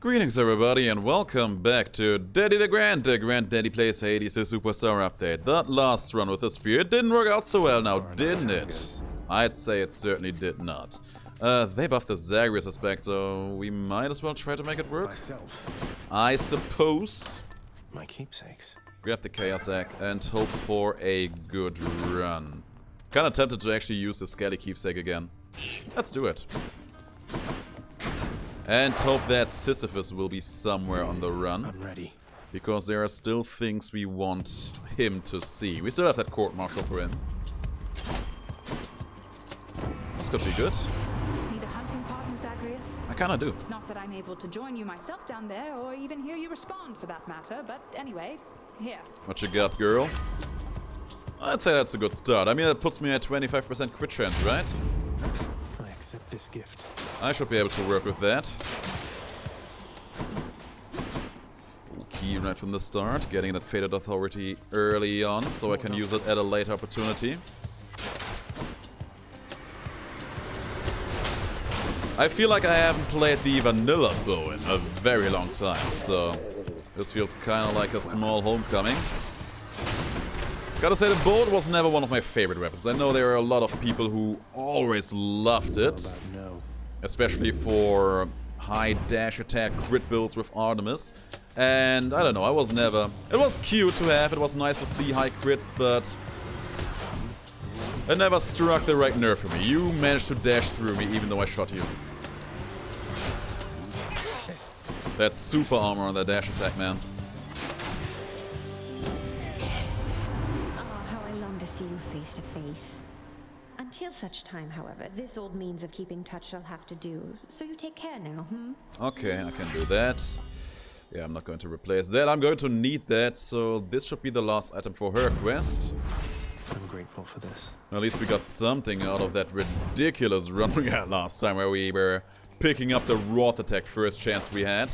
Greetings everybody and welcome back to DeGrand. DeGrand Daddy Plays Hades, the Superstar update. That last run with the spear didn't work out so well now, didn't it? I'd say it certainly did not. They buffed the Zagreus aspect, so we might as well try to make it work. I suppose. My keepsakes. Grab the Chaos Egg and hope for a good run. Kinda tempted to actually use the Skelly keepsake again. Let's do it. And hope that Sisyphus will be somewhere on the run. I'm ready. Because there are still things we want him to see. We still have that court-martial for him. This could be good. Need a hunting partner, Zagreus? I kinda do. Not that I'm able to join you myself down there, or even hear you respond for that matter, but anyway, here. What you got, girl? I'd say that's a good start. I mean, that puts me at 25% crit chance, right? I accept this gift. I should be able to work with that. Key right from the start, getting that Fated Authority early on, so I can use it at a later opportunity. I feel like I haven't played the vanilla bow in a very long time, so this feels kind of like a small homecoming. Gotta say, the bow was never one of my favorite weapons. I know there are a lot of people who always loved it. Especially for high dash attack crit builds with Artemis. And I don't know, I was never... It was cute to have, it was nice to see high crits, but... it never struck the right nerve for me. You managed to dash through me even though I shot you. That's super armor on that dash attack, man. Oh, how I long to see you face to face. Until such time, however, this old means of keeping touch shall have to do. So you take care now, Okay, I can do that. Yeah, I'm not going to replace that. I'm going to need that, so this should be the last item for her quest. I'm grateful for this. At least we got something out of that ridiculous run we had last time, where we were picking up the Wrath attack first chance we had.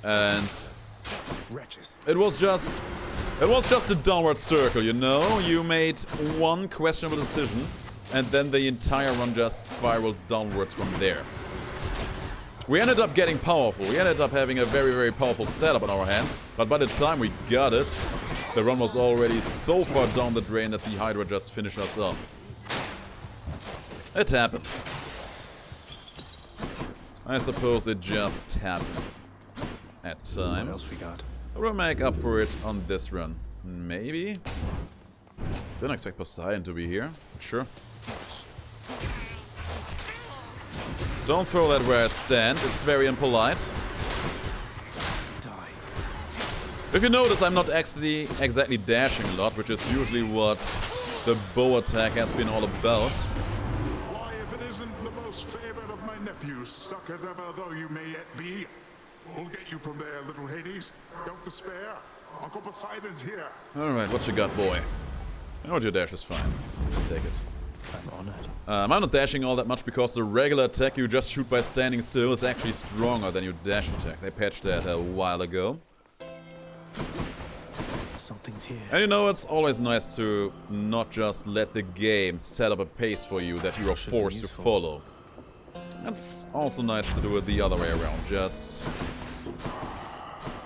And Wretches. it was just a downward circle, you know? You made one questionable decision, and then the entire run just spiraled downwards from there. We ended up getting powerful. We ended up having a very, very powerful setup on our hands, but by the time we got it, the run was already so far down the drain that the Hydra just finished us off. It happens. I suppose it just happens. At times. What else we got? I will make up for it on this run. Maybe? Didn't expect Poseidon to be here. Sure. Don't throw that where I stand. It's very impolite. Die. If you notice, I'm not actually exactly dashing a lot, which is usually what the bow attack has been all about. Why, if it isn't the most favorite of my nephews, stuck as ever though you may yet be, we'll get you from there, little Hades. Don't despair. Uncle Poseidon's here. Alright, what you got, boy? I know your dash is fine. Let's take it. I'm honored. I'm not dashing all that much because the regular attack you just shoot by standing still is actually stronger than your dash attack. They patched that a while ago. Something's here. And you know, it's always nice to not just let the game set up a pace for you that you are forced to follow. It's also nice to do it the other way around, just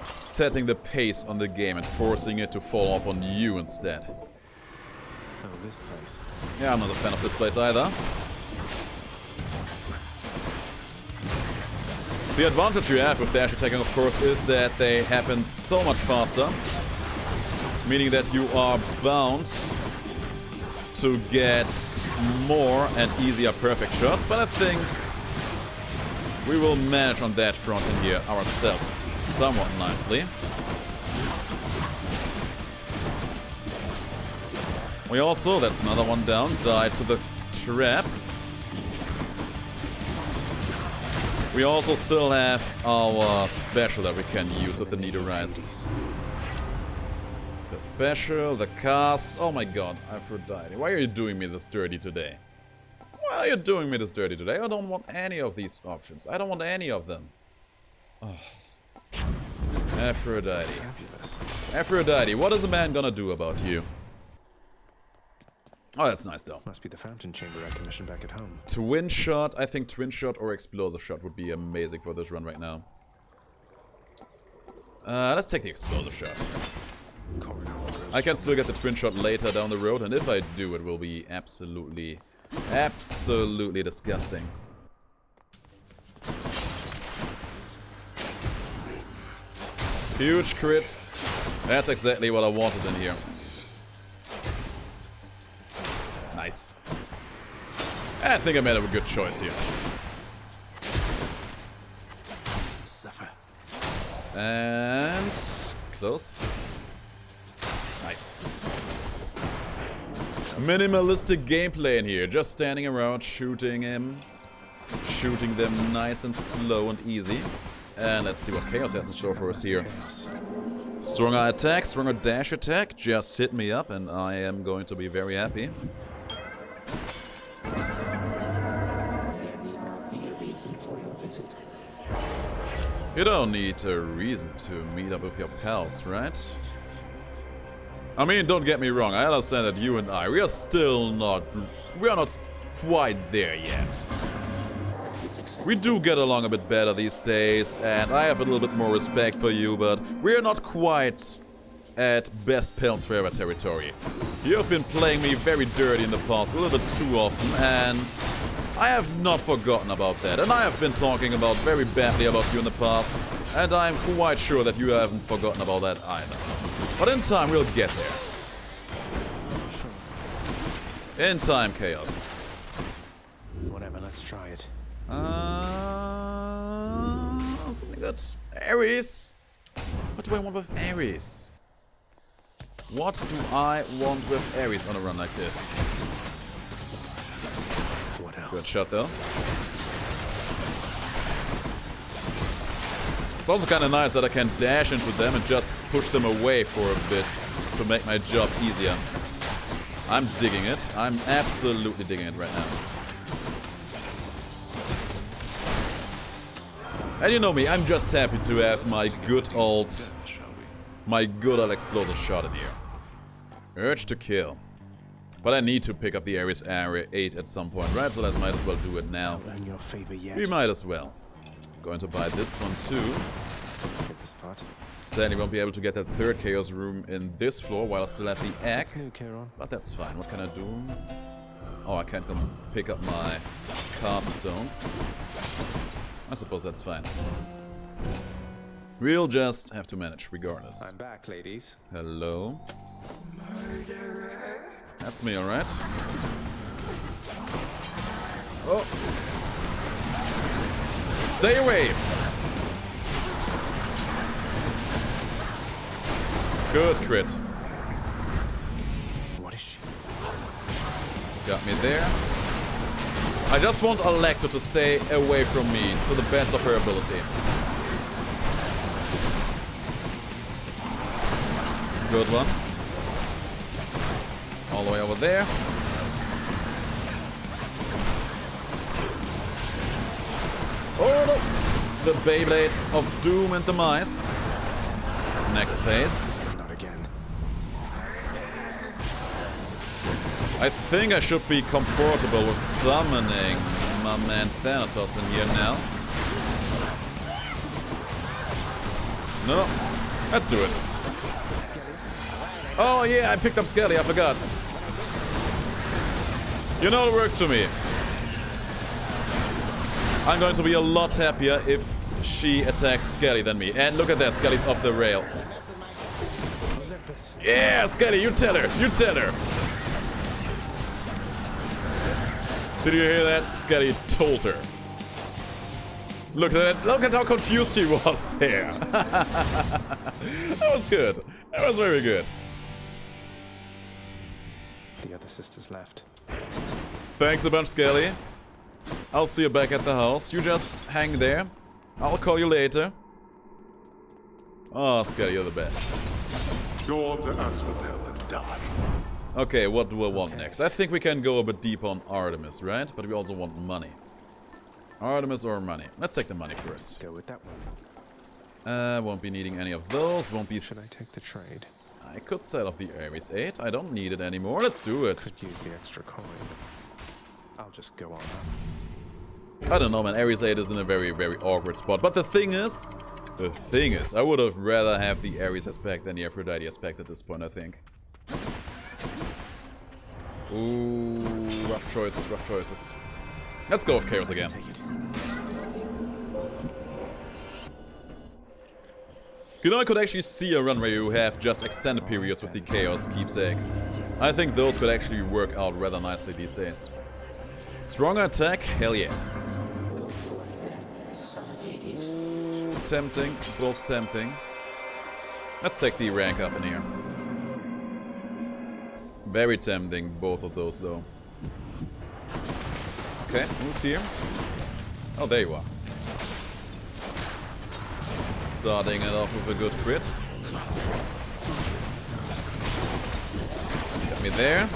setting the pace on the game and forcing it to fall off on you instead. Oh, this place. Yeah, I'm not a fan of this place either. The advantage you have with dash attacking, of course, is that they happen so much faster, meaning that you are bound to get more and easier perfect shots, but I think we will manage on that front in here ourselves somewhat nicely. We also, that's another one down, died to the trap. We also still have our special that we can use if the need arises. The special, the cast. Oh my god, Aphrodite. Why are you doing me this dirty today? Why are you doing me this dirty today? I don't want any of these options. I don't want any of them. Oh. Aphrodite. Fabulous. Aphrodite, what is a man gonna do about you? Oh, that's nice though. Must be the fountain chamber I commissioned back at home. Twin shot, I think twin shot or explosive shot would be amazing for this run right now. Let's take the explosive shot. Corridor grows I can still get the twin shot later down the road, and if I do, it will be absolutely disgusting. Huge crits. That's exactly what I wanted in here. Nice. I think I made a good choice here. suffer. And close. Nice. Minimalistic gameplay in here. Just standing around, shooting him. Shooting them nice and slow and easy. And let's see what Chaos has in store for us here. Stronger attack, stronger dash attack. Just hit me up and I am going to be very happy. You don't need a reason to meet up with your pals, right? I mean, don't get me wrong, I understand that you and we are not quite there yet. We do get along a bit better these days, and I have a little bit more respect for you, but we're not quite at best pals forever territory. You've been playing me very dirty in the past, a little bit too often, and I have not forgotten about that. And I have been talking about very badly about you in the past, and I'm quite sure that you haven't forgotten about that either. But in time, we'll get there. In time, Chaos. Whatever, let's try it. Something good. ARES. What do I want with ARES? What do I want with ARES on a run like this? What else? Good shot though. It's also kind of nice that I can dash into them and just push them away for a bit to make my job easier. I'm digging it. I'm absolutely digging it right now. And you know me, I'm just happy to have my good old explosive shot in here. Urge to kill. But I need to pick up the ARES Area 8 at some point, right? So I might as well do it now. Earn your favor yet. We might as well. Going to buy this one too. Hit the spot. Sadly won't be able to get that third Chaos room in this floor while I still have the egg. What's new, Charon? But that's fine. What can I do? Oh, I can't come pick up my cast stones. I suppose that's fine. We'll just have to manage regardless. I'm back, ladies. Hello? That's me, alright? Oh! Stay away! Good crit. What is she? Got me there. I just want Alecto to stay away from me to the best of her ability. Good one. All the way over there. Oh no! The Beyblade of Doom and Demise. Next phase. Not again. I think I should be comfortable with summoning my man Thanatos in here now. No, let's do it. Oh yeah, I picked up Skelly, I forgot. You know it works for me. I'm going to be a lot happier if she attacks Skelly than me. And look at that, Skelly's off the rail. Yeah, Skelly, you tell her, you tell her. Did you hear that? Skelly told her. Look at that. Look at how confused she was there. That was good. That was very good. The other sisters left. Thanks a bunch, Skelly. I'll see you back at the house. You just hang there. I'll call you later. Oh, Skelly, you're the best. Go on to Asphodel and die. Okay, what do I want next? I think we can go a bit deep on Artemis, right? But we also want money. Artemis or money? Let's take the money first. Go with that one. Won't be needing any of those. Won't be. Should I take the trade? I could sell off the ARES 8. I don't need it anymore. Let's do it. Could use the extra coin. I'll just go on that. I don't know, man. ARES 8 is in a very, very awkward spot. But the thing is, The thing is, I would have rather have the Ares aspect than the Aphrodite aspect at this point, I think. Ooh, rough choices, rough choices. Let's go with Chaos again. You know, I could actually see a run where you have just extended periods with the Chaos keepsake. I think those could actually work out rather nicely these days. Stronger attack? Hell yeah. Ooh, tempting. Both tempting. Let's take the rank up in here. Very tempting, both of those, though. Okay, who's here? Oh, there you are. Starting it off with a good crit. Get me there.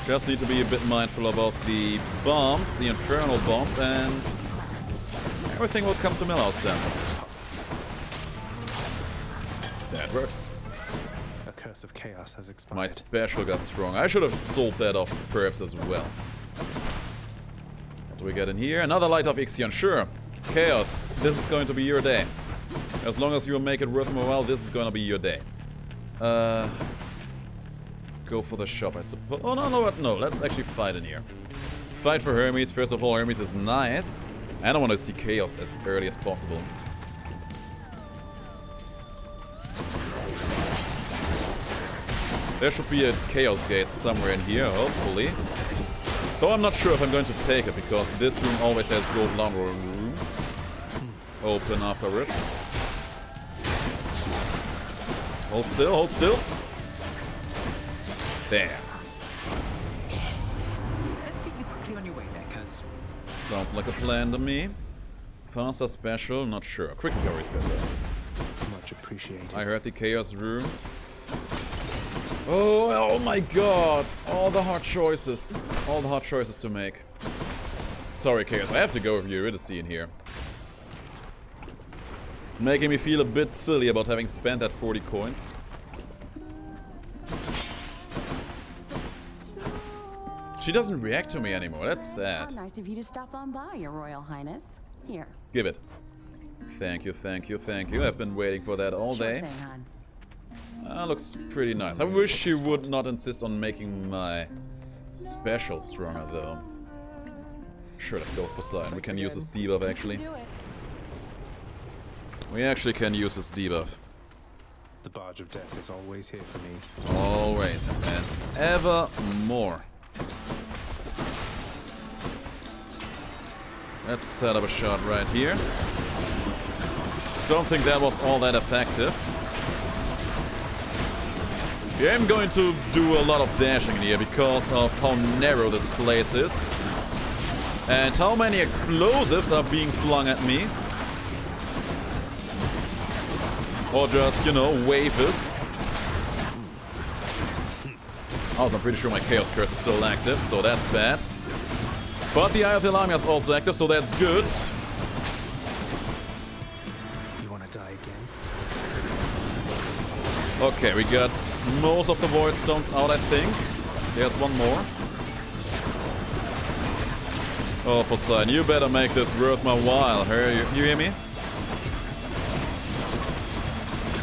Just need to be a bit mindful about the bombs, the infernal bombs, and everything will come to Millhouse then. That works. A curse of chaos has expired. My special got strong. I should have sold that off perhaps as well. What do we get in here? Another Light of Ixion, sure. Chaos, this is going to be your day. As long as you make it worth my while, this is going to be your day. Go for the shop, I suppose. Oh, no, let's actually fight in here. Fight for Hermes. First of all, Hermes is nice. And I want to see Chaos as early as possible. There should be a Chaos Gate somewhere in here, hopefully. Though I'm not sure if I'm going to take it, because this room always has gold lumber rooms open afterwards. Hold still, hold still. There. Let's get you quickly on your way there, cuz. Sounds like a plan to me. Faster special, not sure. Quick recovery is better. Much appreciated. I heard the Chaos room. Oh my god! All the hard choices. All the hard choices to make. Sorry, Chaos, I have to go with Eurydice in here. Making me feel a bit silly about having spent that 40 coins. She doesn't react to me anymore, that's sad. Nice of you to stop on by, Your Royal Highness. Here. Give it. Thank you, thank you, thank you. I've been waiting for that all day. Sure thing, hon. Looks pretty nice. I wish she would not insist on making my special stronger, though. Sure, let's go with Poseidon. We can use this debuff, actually. We actually can use this debuff. The Barge of Death is always here for me. Always and evermore. Let's set up a shot right here. Don't think that was all that effective. Yeah, I'm going to do a lot of dashing in here because of how narrow this place is. And how many explosives are being flung at me. Or just, you know, waves. Also, I'm pretty sure my Chaos Curse is still active, so that's bad. But the Eye of the Lamia is also active, so that's good. You want to die again? Okay, we got most of the Void Stones out, I think. There's one more. Oh, Poseidon, you better make this worth my while. You hear me?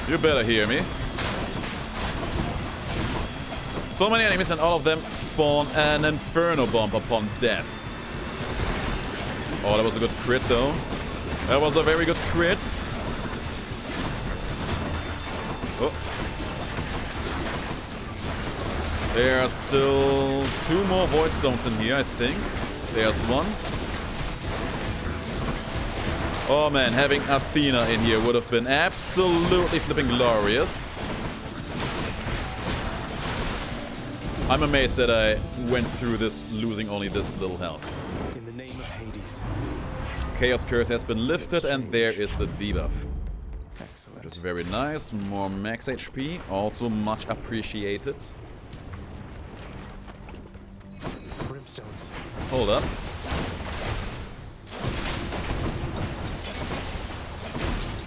You better hear me. So many enemies and all of them spawn an Inferno Bomb upon death. Oh, that was a good crit though. That was a very good crit. Oh. There are still 2 more Void Stones in here, I think. There's one. Oh man, having Athena in here would have been absolutely flipping glorious. I'm amazed that I went through this losing only this little health. In the name of Hades. Chaos Curse has been lifted and there is the debuff. Excellent. Which is very nice. More max HP, also much appreciated. Brimstones. Hold up.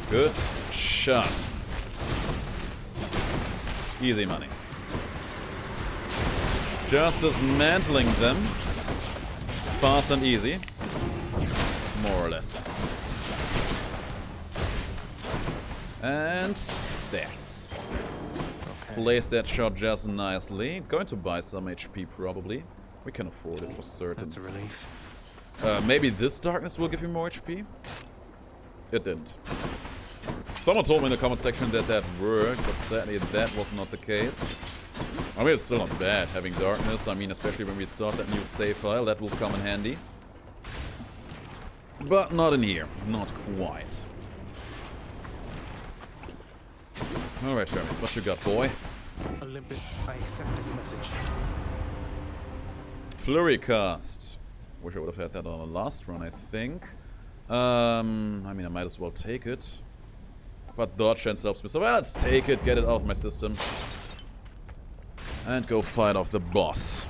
Good shot. Easy money. Just dismantling them. Fast and easy. More or less. And there. Place that shot just nicely. Going to buy some HP probably. We can afford it for certain. That's a relief. Maybe this darkness will give you more HP? It didn't. Someone told me in the comment section that that worked, but sadly that was not the case. I mean, it's still not bad having darkness. I mean, especially when we start that new save file, that will come in handy. But not in here. Not quite. Alright, Hermes, what you got, boy? Olympus, I accept this message. Flurry cast. Wish I would have had that on the last run, I think. I mean, I might as well take it. But dodge chance helps me, so well, let's take it, get it out of my system. And go fight off the boss.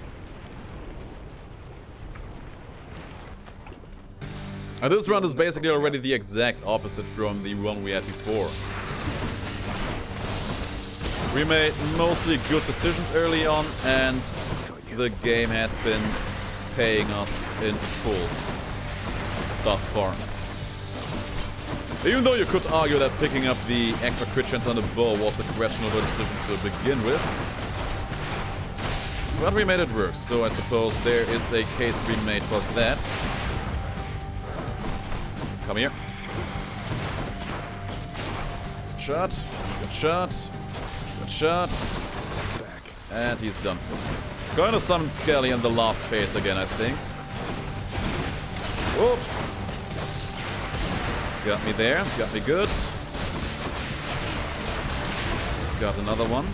And this run is basically already the exact opposite from the one we had before. We made mostly good decisions early on, and the game has been paying us in full thus far. Even though you could argue that picking up the extra crit chance on the bow was a questionable decision to begin with. But we made it work, so I suppose there is a case to be made for that. Come here. Good shot. Good shot. Good shot. And he's done for. Going to summon Skelly in the last phase again, I think. Whoop. Got me there. Got me good. Got another one.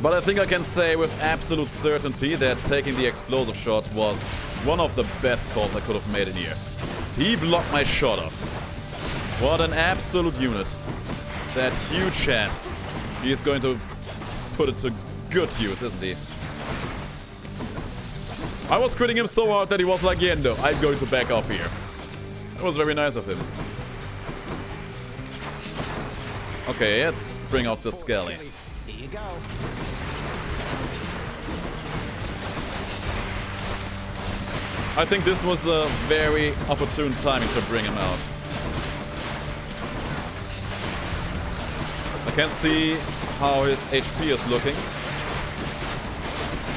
But I think I can say with absolute certainty that taking the explosive shot was one of the best calls I could have made in here. He blocked my shot off. What an absolute unit. That huge head. He's going to put it to good use, isn't he? I was critting him so hard that he was like, yeah, no, I'm going to back off here. That was very nice of him. Okay, let's bring out the Skelly. Here you go. I think this was a very opportune timing to bring him out. I can see how his HP is looking.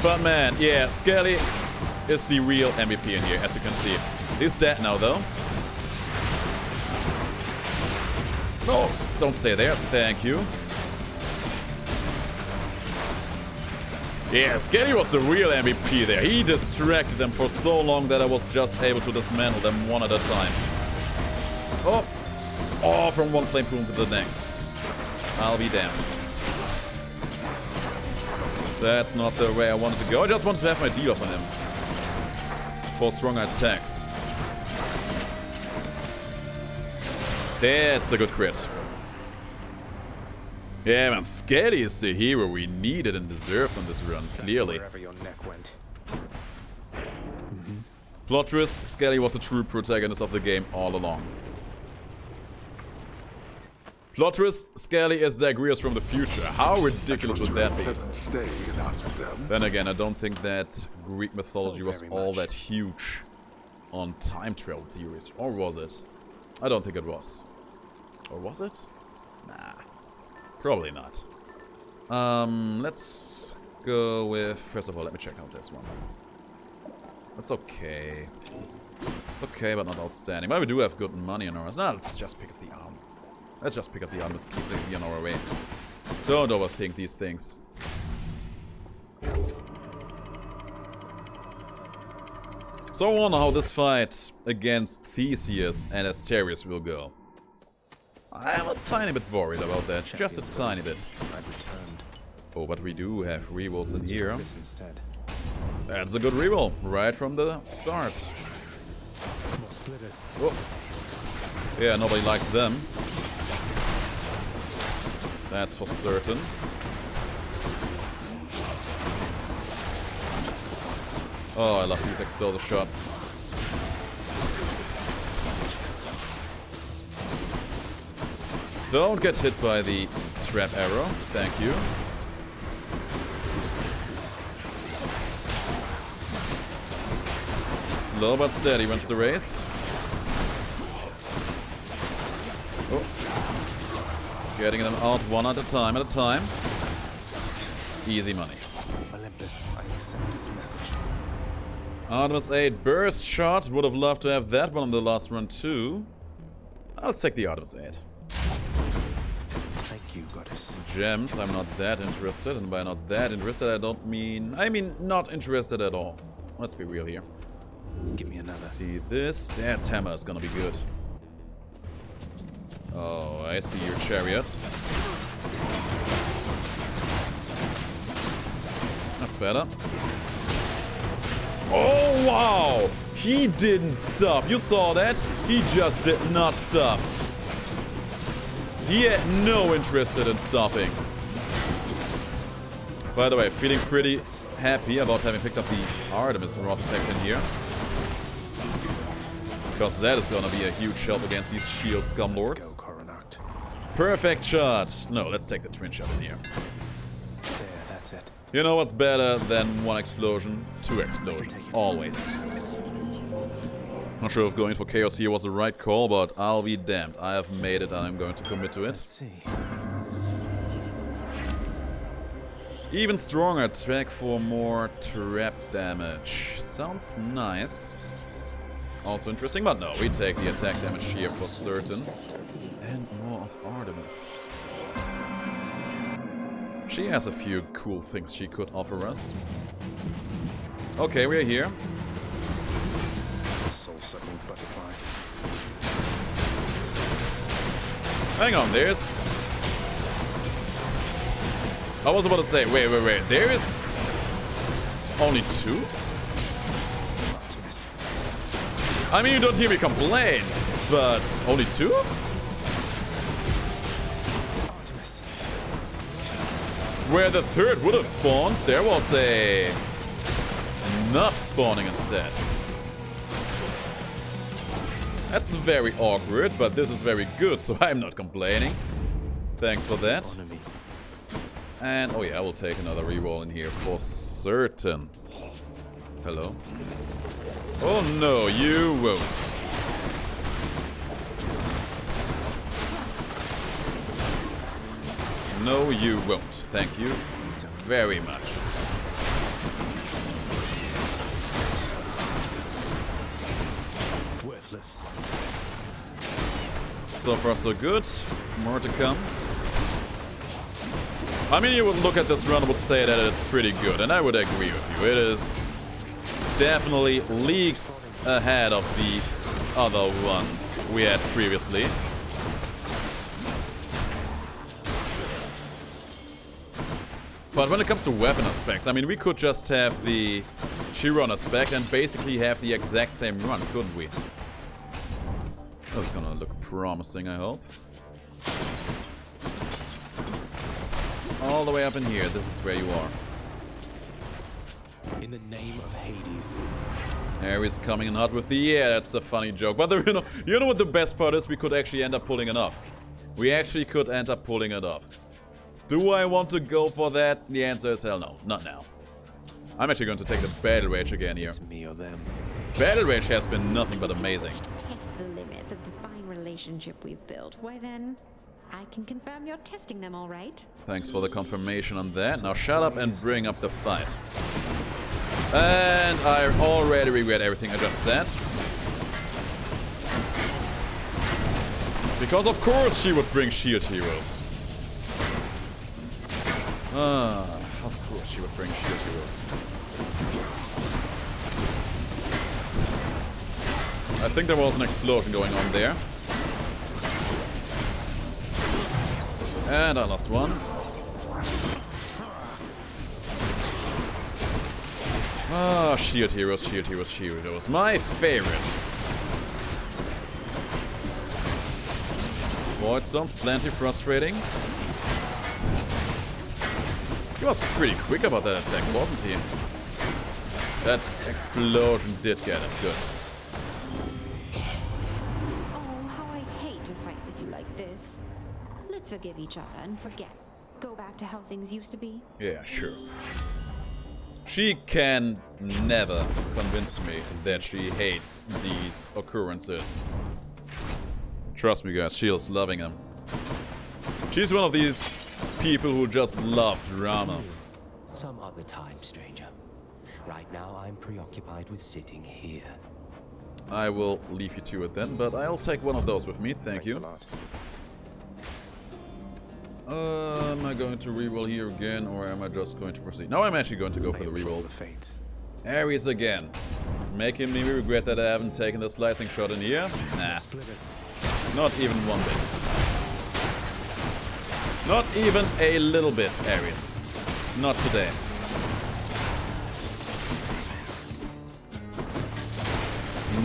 But man, yeah, Skelly is the real MVP in here, as you can see. He's dead now, though. No, don't stay there. Thank you. Yeah, Skelly was the real MVP there. He distracted them for so long that I was just able to dismantle them one at a time. Oh, oh, from one flame pool to the next. I'll be damned. That's not the way I wanted to go. I just wanted to have my deal up on him. For stronger attacks. That's a good crit. Yeah, man, Skelly is the hero we needed and deserved on this run, clearly. Wherever your neck went. Plot twist, Skelly was the true protagonist of the game all along. Plot twist, Skelly is Zagreus from the future. How ridiculous would that be? Then again, I don't think that Greek mythology was all that huge on time travel theories. Or was it? I don't think it was. Or was it? Nah. Probably not. Let's go with... First of all, let me check out this one. That's okay. It's okay, but not outstanding. But we do have good money on ours. Nah, let's just pick up the arm. Let's just pick up the arm. Let's keep it on our way. Don't overthink these things. So I wonder how this fight against Theseus and Asterius will go. I am a tiny bit worried about that, just a tiny bit. Oh, but we do have rerolls in here. That's a good reroll, right from the start. Oh. Yeah, nobody likes them. That's for certain. Oh, I love these explosive shots. Don't get hit by the trap arrow. Thank you. Slow but steady wins the race. Oh. Getting them out one at a time. Easy money. Olympus, I accept this message. Artemis 8 burst shot. Would have loved to have that one on the last run too. I'll take the Artemis 8. Thank you, goddess. Gems, I'm not that interested, and by not that interested I don't mean... I mean not interested at all. Let's be real here. Give me another. See this? That hammer is gonna be good. Oh, I see your chariot. That's better. Oh, wow! He didn't stop. You saw that? He just did not stop. He had no interest in stopping. By the way, feeling pretty happy about having picked up the Artemis Rod effect in here. Because that is gonna be a huge help against these shield scumlords. Perfect shot! No, let's take the twin shot in here. There, that's it. You know what's better than one explosion? Two explosions. Always. Not sure if going for chaos here was the right call, but I'll be damned. I have made it and I'm going to commit to Let's it. see. Even stronger track for more trap damage. Sounds nice. Also interesting, but no, we take the attack damage here for certain. And more of Artemis. She has a few cool things she could offer us. Okay, we're here. Soul-sucking butterflies. Hang on, there's... I was about to say, wait. There is only two? Optimus. I mean, you don't hear me complain, but only two? Optimus. Where the third would have spawned, there was a nub spawning instead. That's very awkward, but this is very good, so I'm not complaining. Thanks for that. Honor me. And, oh yeah, I will take another reroll in here for certain. Hello? Oh no, you won't. No, you won't. Thank you very much. Worthless. So far so good. More to come. I mean, you would look at this run and would say that it's pretty good, and I would agree with you. It is definitely leagues ahead of the other one we had previously. But when it comes to weapon aspects, I mean, we could just have the Chiron aspect and basically have the exact same run, couldn't we? That's gonna look promising, I hope. All the way up in here, this is where you are. In the name of Hades. ARES coming in hot with the... Yeah, that's a funny joke. But you know what the best part is? We could actually end up pulling it off. We actually could end up pulling it off. Do I want to go for that? The answer is hell no. Not now. I'm actually going to take the Battle Rage again here. It's me or them. Battle Rage has been nothing but amazing. Test the limits of the fine relationship we've built. Why then, I can confirm you're testing them all right. Thanks for the confirmation on that. Now shut up and bring up the fight. And I already regret everything I just said. Because of course she would bring shield heroes. Of course she would bring shield heroes. I think there was an explosion going on there. And I lost one. Ah, shield heroes, shield heroes, shield heroes. My favorite. Void Stone's plenty frustrating. He was pretty quick about that attack, wasn't he? That explosion did get him. Good. Oh, how I hate to fight with you like this. Let's forgive each other and forget. Go back to how things used to be. Yeah, sure. She can never convince me that she hates these occurrences. Trust me guys, she's loving him. She's one of these people who just love drama. Some other time, stranger. Right now, I'm preoccupied with sitting here. I will leave you to it then, but I'll take one of those with me, thank you. Am I going to reroll here again, or am I just going to proceed? No, I'm actually going to go for the rerolls. ARES again. Making me regret that I haven't taken the slicing shot in here. Nah. Not even one bit. Not even a little bit, ARES. Not today.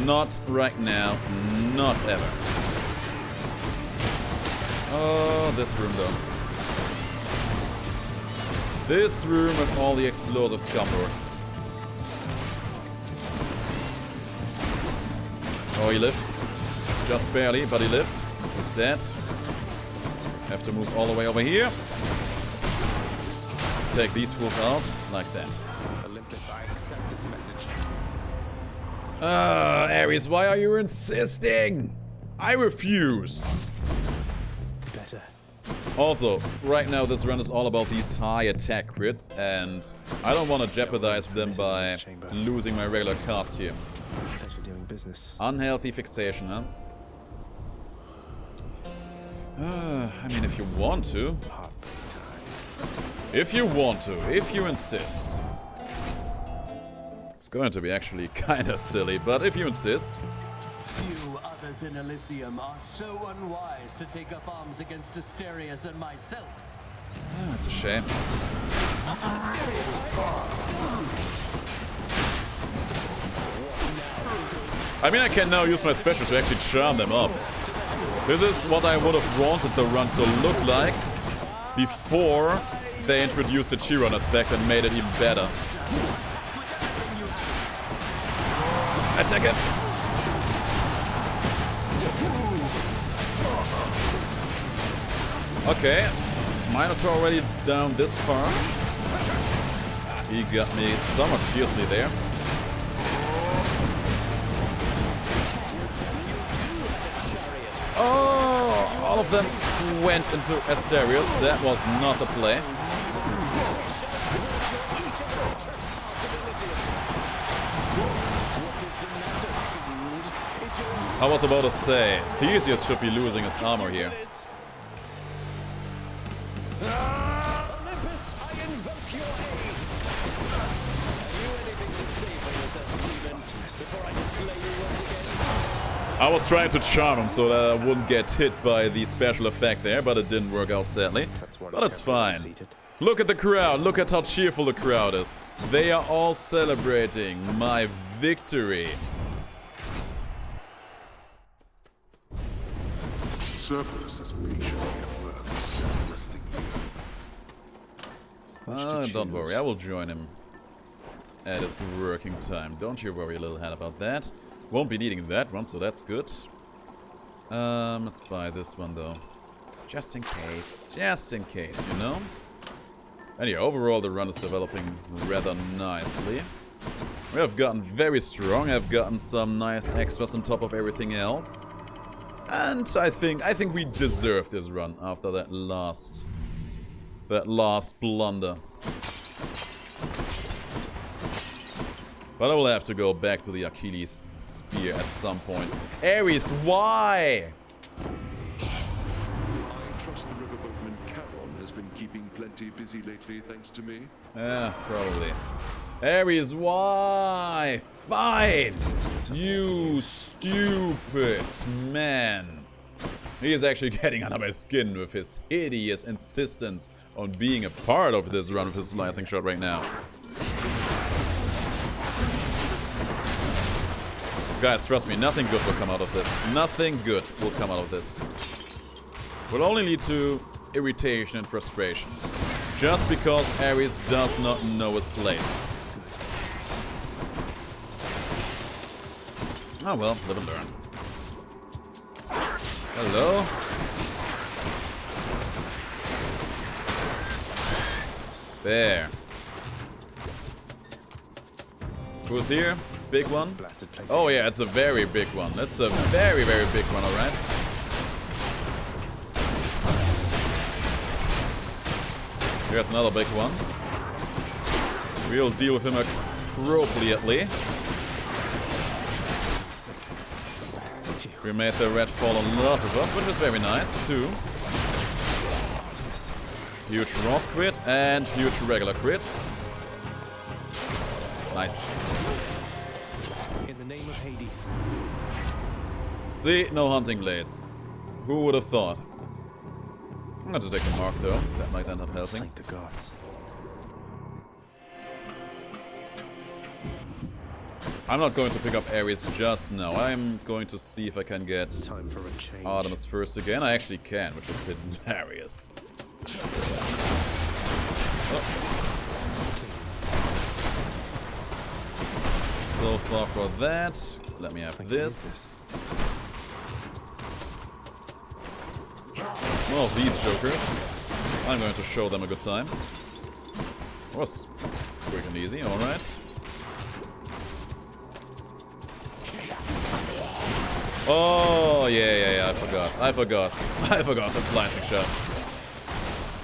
Not right now. Not ever. Oh, this room though. This room with all the explosive scumlords. Oh, he lived. Just barely, but he lived. He's dead. Have to move all the way over here. Take these fools out, like that. Olympus, I accept this message. ARES, why are you insisting? I refuse. Better. Also, right now this run is all about these high attack crits, and I don't want to jeopardize them by losing my regular cast here. Pleasure doing business. Unhealthy fixation, huh? I mean, if you want to. If you want to, if you insist. It's going to be actually kinda silly, but if you insist. Few others in Elysium are so unwise to take up arms against Asterius and myself. That's a shame. I mean, I can now use my special to actually charm them up. This is what I would have wanted the run to look like before they introduced the Chiron aspect and made it even better. Attack it! Okay, Minotaur already down this far. He got me somewhat fiercely there. Oh, all of them went into Asterius. That was not a play. I was about to say, Theseus should be losing his armor here. Olympus, I invoke your aid. Have you anything to say for yourself, demon, before I slay you once again? I was trying to charm him so that I wouldn't get hit by the special effect there, but it didn't work out sadly. But it's fine. Look at the crowd, look at how cheerful the crowd is. They are all celebrating my victory. Surplus is patiently at work, resting here. Don't worry, I will join him at his working time. Don't you worry, little head, about that. Won't be needing that one, so that's good. Let's buy this one though. Just in case, you know? And yeah, overall the run is developing rather nicely. We have gotten very strong, I've gotten some nice extras on top of everything else. And I think we deserve this run after that last blunder. But I will have to go back to the Achilles spear at some point. ARES, why? I trust the riverboatman Charon has been keeping plenty busy lately, thanks to me. Yeah, probably. ARES, why? Fine! You stupid man. He is actually getting under my skin with his hideous insistence on being a part of this run with his slicing shot right now. Guys, trust me, nothing good will come out of this. Nothing good will come out of this. Will only lead to irritation and frustration. Just because ARES does not know his place. Oh well, live and learn. Hello? There. Who's here? Big one? Oh yeah, it's a very big one. That's a very, very big one, alright? Here's another big one. We'll deal with him appropriately. We made the red fall a lot of us, which is very nice too. Huge rough crit and huge regular crits. Nice. In the name of Hades. See, no hunting blades. Who would have thought? I'm going to take a mark though. That might end up helping. Thank the gods. I'm not going to pick up ARES just now. I'm going to see if I can get Time for a change. Artemis first again. I actually can, which is hidden ARES. Oh. So far for that. Let me have this. More of these jokers. I'm going to show them a good time. Was quick and easy, alright. Oh, yeah, I forgot the slicing shot.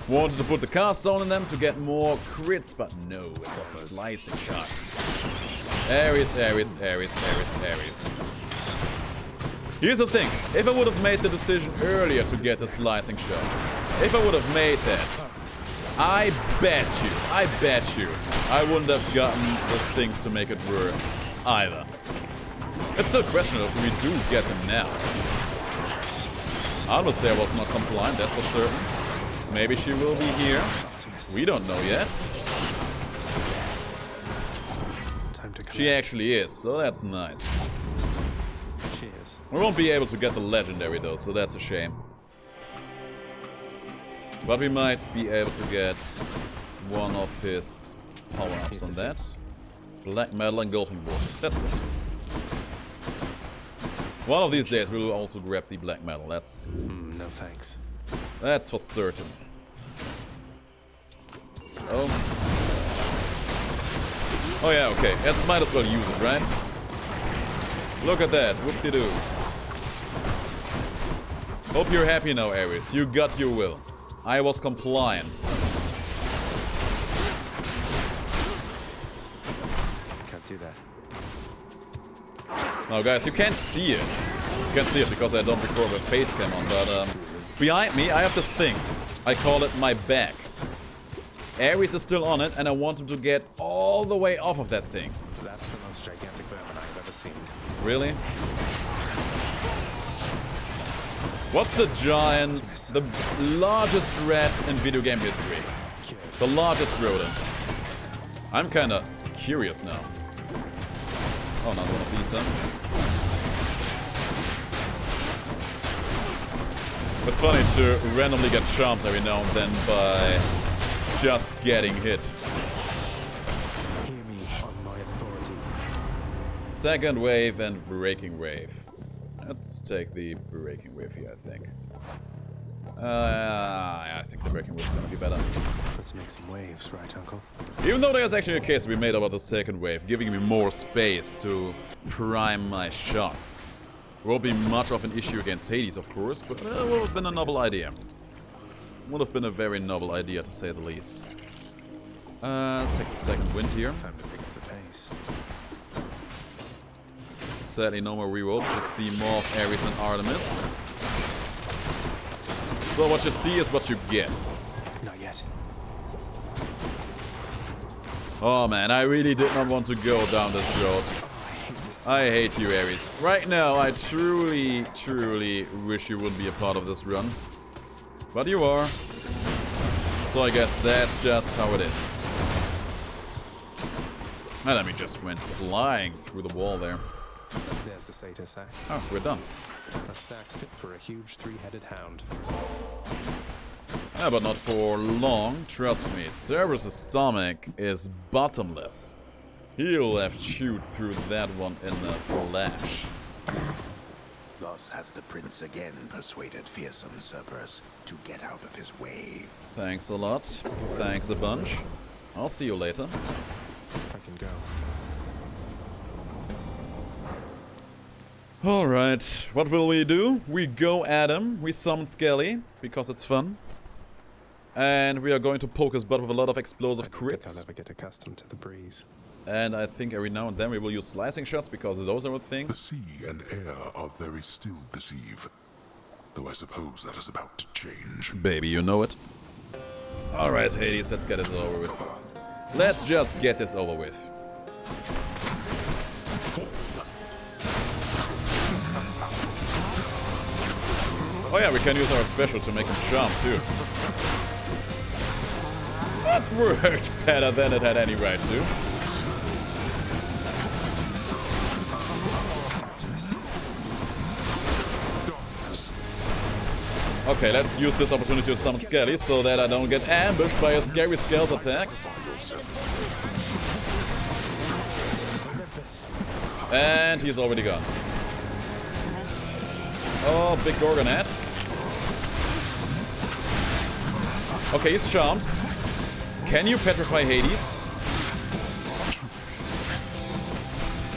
Wanted to put the cast zone in them to get more crits, but no, it was a slicing shot. ARES. Here's the thing, if I would have made the decision earlier to get the slicing shot, if I would have made that, I bet you, I wouldn't have gotten the things to make it work either. It's still questionable if we do get them now. Artemis there was not compliant, that's for certain. Maybe she will be here. We don't know yet. She actually is, so that's nice. Cheers. We won't be able to get the legendary though, so that's a shame. But we might be able to get one of his power-ups on that. Black metal engulfing vortex, that's good. One of these days we will also grab the black metal, that's... no thanks. That's for certain. Oh. Oh yeah, okay. Let's might as well use it, right? Look at that. Whoop-de-doo. Hope you're happy now, ARES. You got your will. I was compliant. Can't do that. Now guys, you can't see it. You can't see it because I don't record with face cam on, but behind me I have this thing. I call it my back. ARES is still on it and I want him to get all the way off of that thing. That's the most gigantic vermin I've ever seen. Really? What's the giant, the largest rat in video game history? The largest rodent. I'm kinda curious now. Oh, another one of these then. It's funny to randomly get charms every now and then by just getting hit. Hear me on my authority. Second wave and breaking wave. Let's take the breaking wave here, I think. I think the breaking wave is gonna be better. Let's make some waves, right, Uncle? Even though there's actually a case to be made about the second wave, giving me more space to prime my shots. Won't be much of an issue against Hades, of course, but it would have been a novel idea. Would have been a very novel idea, to say the least. Let's take the second wind here. Time to pick up the pace. Sadly, no more rerolls to see more of ARES and Artemis. So what you see is what you get. Not yet. Oh man, I really did not want to go down this road. I hate you, ARES. Right now, I truly wish you wouldn't be a part of this run. But you are. So I guess that's just how it is. And I mean, just went flying through the wall there. There's the satyr sack. Oh, we're done. A sack fit for a huge three-headed hound. Yeah, but not for long, trust me. Cerberus' stomach is bottomless. He'll have chewed through that one in a flash. Thus has the prince again persuaded fearsome Cerberus to get out of his way. Thanks a lot. Thanks a bunch. I'll see you later. I can go. Alright, what will we do? We go at him, we summon Skelly, because it's fun. And we are going to poke his butt with a lot of explosive I don't think crits. I'll ever get accustomed to the breeze. And I think every now and then we will use slicing shots because those are a thing. The sea and air are very still this eve. Though I suppose that is about to change. Baby, you know it. Alright, Hades, let's get this over with. Let's just get this over with. Oh yeah, we can use our special to make him jump too. That worked better than it had any right to. Okay, let's use this opportunity to summon Skelly so that I don't get ambushed by a scary stealth attack. And he's already gone. Oh, big Gorgonette. Okay, he's charmed. Can you petrify Hades?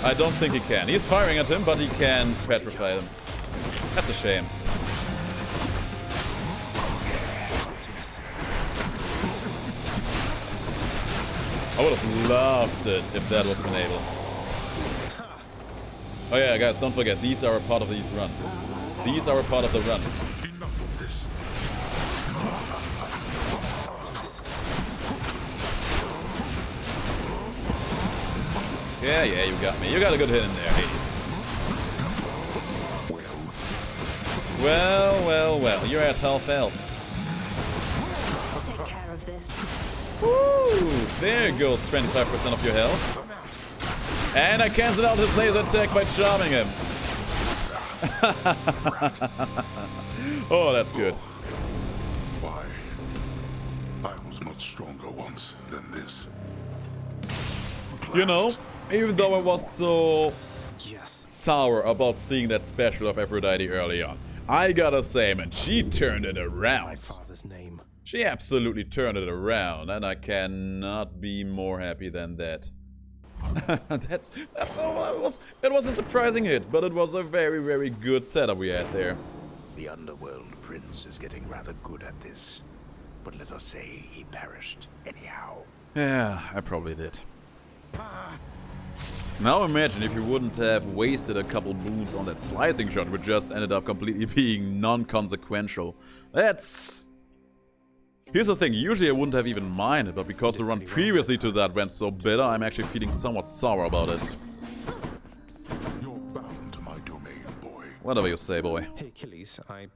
I don't think he can. He's firing at him, but he can petrify him. That's a shame. I would have loved it if that was been able. Oh yeah, guys, don't forget, these are a part of these run. These are a part of the run. Enough of this. Yeah, you got me. You got a good hit in there, Hades. Well, you're at half health. I'll take care of this. Woo! There goes 25% of your health. And I cancelled out his laser attack by charming him. Oh, that's good. Why? I was much stronger once than this. You know, even though I was so Yes. sour about seeing that special of Aphrodite early on, I gotta say, man, she turned it My around. father's name. She absolutely turned it around, and I cannot be more happy than that. that's all it was. It was a surprising hit, but it was a very, very good setup we had there. The Underworld Prince is getting rather good at this. But let us say he perished anyhow. Yeah, I probably did. Now imagine if you wouldn't have wasted a couple moves on that slicing shot, which just ended up completely being non-consequential. That's... Here's the thing, usually I wouldn't have even minded, but because the run previously to that went so bitter, I'm actually feeling somewhat sour about it. You're bound to my domain, boy. Whatever you say, boy. Hey, Achilles, I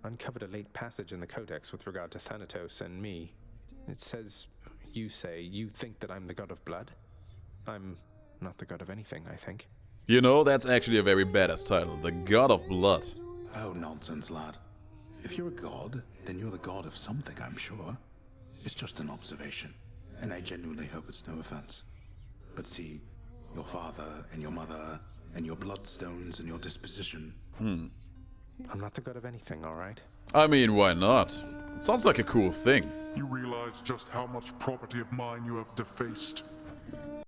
uncovered a late passage in the Codex with regard to Thanatos and me. It says, you say, you think that I'm the god of blood? I'm not the god of anything, I think. You know, that's actually a very badass title. The God of Blood. Oh, nonsense, lad. If you're a god, then you're the god of something, I'm sure. It's just an observation, and I genuinely hope it's no offense. But see, your father and your mother and your bloodstones and your disposition. I'm not the god of anything, all right? I mean, why not? It sounds like a cool thing. You realize just how much property of mine you have defaced?